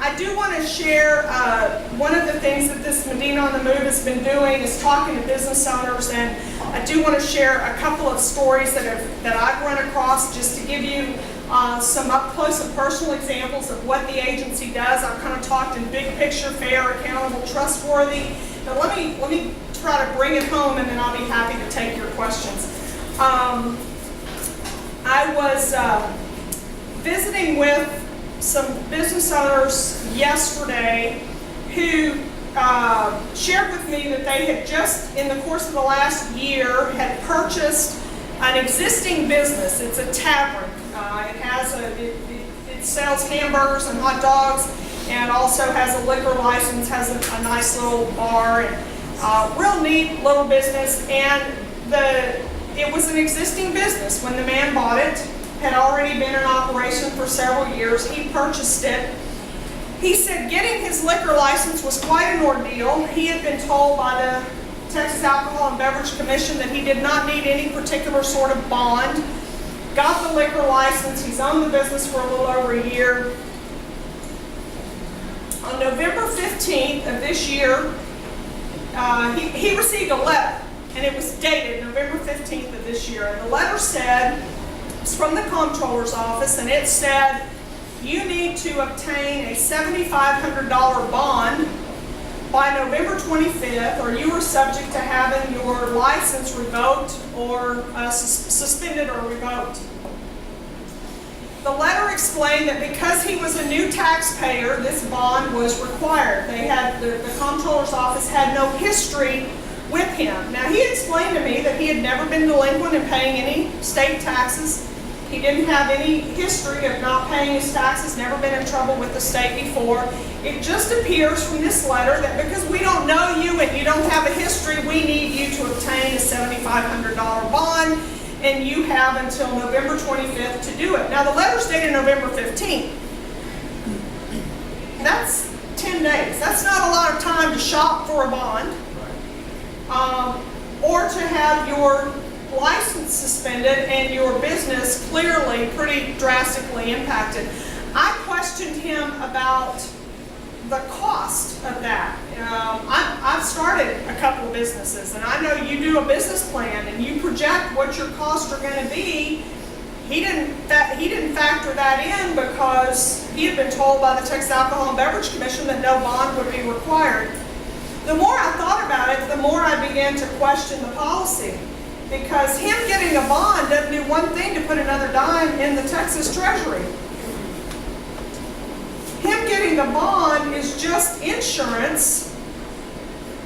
I do want to share one of the things that this Medina on the Move has been doing is talking to business owners, and I do want to share a couple of stories that I've run across just to give you some up close and personal examples of what the agency does. I've kind of talked in big picture, fair, accountable, trustworthy. But let me try to bring it home, and then I'll be happy to take your questions. I was visiting with some business owners yesterday who shared with me that they had just, in the course of the last year, had purchased an existing business. It's a tavern. It sells hamburgers and hot dogs, and also has a liquor license, has a nice little bar, and real neat little business. And it was an existing business when the man bought it. Had already been in operation for several years. He purchased it. He said getting his liquor license was quite an ordeal. He had been told by the Texas Alcohol and Beverage Commission that he did not need any particular sort of bond. Got the liquor license. He's owned the business for a little over a year. On November 15th of this year, he received a letter, and it was dated November 15th of this year. And the letter said, it's from the Comptroller's office, and it said, you need to obtain a $7,500 bond by November 25th, or you are subject to having your license revoked or suspended or revoked. The letter explained that because he was a new taxpayer, this bond was required. The Comptroller's office had no history with him. Now, he explained to me that he had never been delinquent in paying any state taxes. He didn't have any history of not paying his taxes, never been in trouble with the state before. It just appears from this letter that because we don't know you and you don't have a history, we need you to obtain a $7,500 bond, and you have until November 25th to do it. Now, the letter's dated November 15th. That's 10 days. That's not a lot of time to shop for a bond, or to have your license suspended and your business clearly pretty drastically impacted. I questioned him about the cost of that. I've started a couple of businesses, and I know you do a business plan and you project what your costs are going to be. He didn't factor that in because he had been told by the Texas Alcohol and Beverage Commission that no bond would be required. The more I thought about it, the more I began to question the policy. Because him getting a bond doesn't do one thing to put another dime in the Texas Treasury. Him getting the bond is just insurance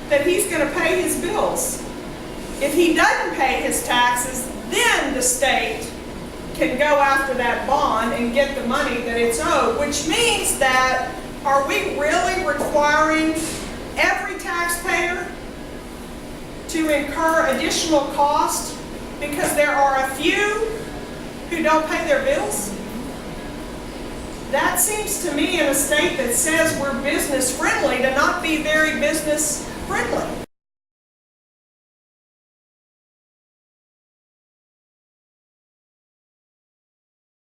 that he's going to pay his bills. If he doesn't pay his taxes, then the state can go after that bond and get the money that it's owed, which means that, are we really requiring every taxpayer to incur additional cost because there are a few who don't pay their bills? That seems to me, in a state that says we're business friendly, to not be very business friendly.